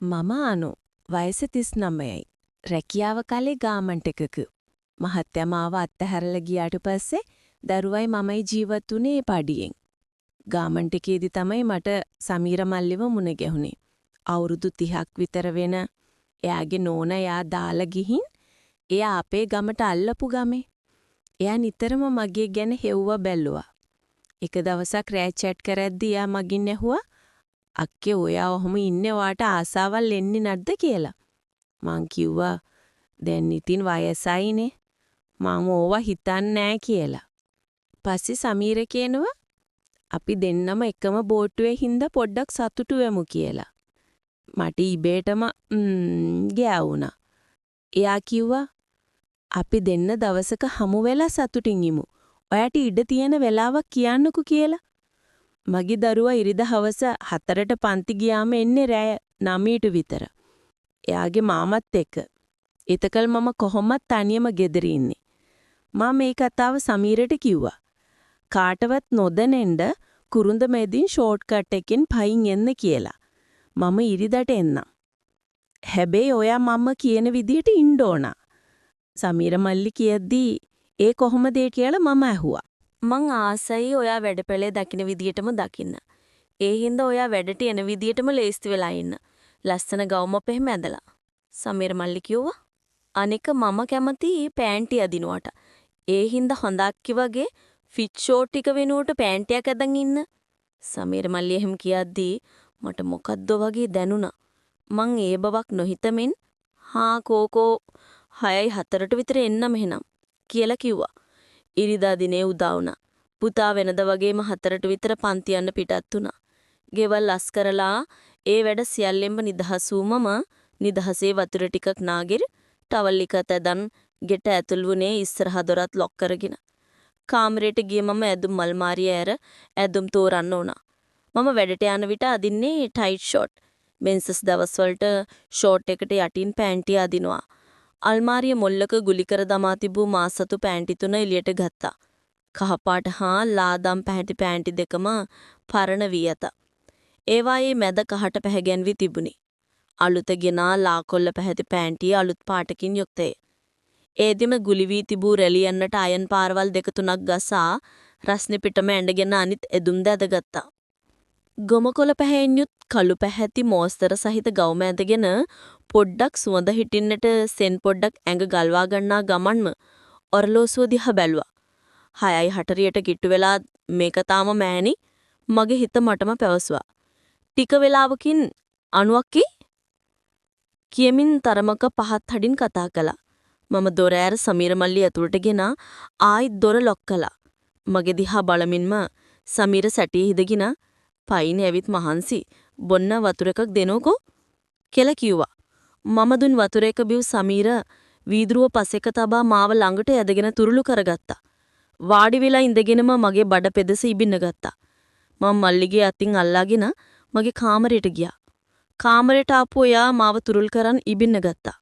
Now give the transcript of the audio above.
මම අනු වයස 39යි. රැකියාව කලේ ගාමන්ට් එකක. මහත්තයා මාව අත්හැරලා ගියාට පස්සේ දරුවයි මමයි ජීවත් වුණේ ඒ පඩියෙන්. ගාමන්ට් එකේදී තමයි මට සමීර මල්ලිව මුණ ගැහුනේ. අවුරුදු 30ක් විතර වෙන එයාගේ නෝනා එයා දාලා ගිහින් එයා අපේ ගමට අල්ලපු ගමේ. එයා නිතරම මගේ ගැන හෙව්වා බැලුවා. එක දවසක් රෑ චැට් කරද්දී එයා මගෙන් ඇහුවා අක්කේ ඔයා ඔහොම ඉන්නේ වාට ආසාවල් එන්නේ නැද්ද කියලා. මං කිව්වා දැන් ඉතින් වයසයිනේ. මම ඕවා හිතන්නේ නැහැ කියලා. පස්සේ සමීර කියනවා අපි දෙන්නම එකම බෝට්ටුවේ හින්දා පොඩ්ඩක් සතුටු වෙමු කියලා. මට ඉබේටම ගෑවුණා. එයා කිව්වා අපි දෙන්න දවසක හමු වෙලා සතුටින් ඉමු. ඔයාට ඉඩ තියෙන වෙලාවක් කියන්නකෝ කියලා. මගේ දරුවා ඉරිදා හවස 4ට පන්ති ගියාම එන්නේ රෑ 9ට විතර. එයාගේ මාමත් එක්ක. එතකල් මම කොහොමත් තනියම ගෙදර ඉන්නේ. මම මේ කතාව සමීරට කිව්වා. කාටවත් නොදැනෙන්න කුරුඳ මැදින් ෂෝට් කට් එකෙන් පයින් එන්න කියලා. මම ඉරිදට එන්නම්. හැබැයි ඔයා මම කියන විදියට ඉන්න ඕන. සමීර මල්ලි කියද්දී ඒ කොහොමද කියලා මම ඇහුවා. මං ආසයි ඔයා වැඩපැලේ දකින්න විදියටම දකින්න. ඒ හින්දා ඔයා වැඩට එන විදියටම ලේස්ති වෙලා ඉන්න. ලස්සන ගවුමක් එහෙම ඇඳලා. සමීර මල්ලි කිව්වා. අනික මම කැමති පෑන්ටි අදිනුවට. ඒ හින්දා හොඳක්කි වගේ ෆිට් ෂෝට් ටික වෙනුවට පෑන්ටියක් අදන් ඉන්න. සමීර මල්ලි එහෙම කියද්දී මට මොකද්ද වගේ දැනුණා. මං ඒ බවක් නොහිතමින් හා කෝකෝ 6:04ට විතර එන්නම් එහෙනම් කියලා කිව්වා. ඉරිදා දිනේ උදා වුණා. පුතා වෙනද වගේම 4ට විතර පන්ති යන්න පිටත් වුණා. ගෙවල් අස් කරලා ඒ වැඩ සියල්ලෙන්ම නිදහස් වුමම නිදහසේ වතුර ටිකක් නාගිර ටවල් එක තැදන් ගෙට ඇතුල් වුණේ ඉස්සරහ දොරත් ලොක් කරගෙන. කාමරේට ගිය මම ඇදුම් මල්මාරිය ඇර ඇදුම් තෝරන්න උනා. මම වැඩට යන විට අදින්නේ ටයිට් ෂෝට්. මෙන්සස් දවස්වලට ෂෝට් එකට යටින් පෑන්ටි අදිනවා. අල්මාරිය මොල්ලක ගුලි කර දමා තිබූ මාසතු පෑන්ටි තුන එළියට ගත්තා. කහපාට හා ලාදම් පෑන්ටි දෙකම පරණ වී ඇත. ඒවායේ මැද කහට පැහැගැන්වී තිබුණි. අලුත ගෙනා ලාකොල්ල පැහැති පෑන්ටිය අලුත් පාටකින් යුක්තය. ඒදිම ගුලි වී තිබූ රැලියන්නට අයන් පාරවල් 2-3ක් ගසා රස්නේ පිටම ඇඳගෙන අනිත් එදුම් දැදගත්තා. ගොමකොළ පැහැයෙන් යුත් කළු පැහැති මෝස්තර සහිත ගවුම ඇඳගෙන පොඩ්ඩක් සුවඳ හිටින්නට සෙන් පොඩ්ඩක් ඇඟ ගල්වා ගන්නා ගමන්ම ඔරලෝසුව දිහා බැලුවා. 6:40ට කිට්ටු වෙලා මේක තාම මෑණි මගේ හිත මටම පැවසුවා. ටික වෙලාවකින් අණුවක්කි කියමින් තරමක පහත් හඩින් කතා කළා. මම දොර ඇර සමීර මල්ලි ඇතුළට ගෙන ආයිත් දොර ලොක් කළා. මගේ දිහා බලමින්ම සමීර සැටියේ හිදගෙන පයින් ඇවිත් මහන්සි බොන්න වතුර එකක් දෙනෝකෝ කියලා කිව්වා. මම දුන් වතුර එක බිව් සමීර වීදුරුව පසෙක තබා මාව ළඟට ඇදගෙන තුරුළු කරගත්තා. වාඩි වෙලා ඉඳගෙනම මගේ බඩ පෙදෙස ඉබින්න ගත්තා. මම මල්ලිගේ අතින් අල්ලාගෙන මගේ කාමරයට ගියා. කාමරයට ආපු එයා මාව තුරුල් කරන් ඉබින්න ගත්තා.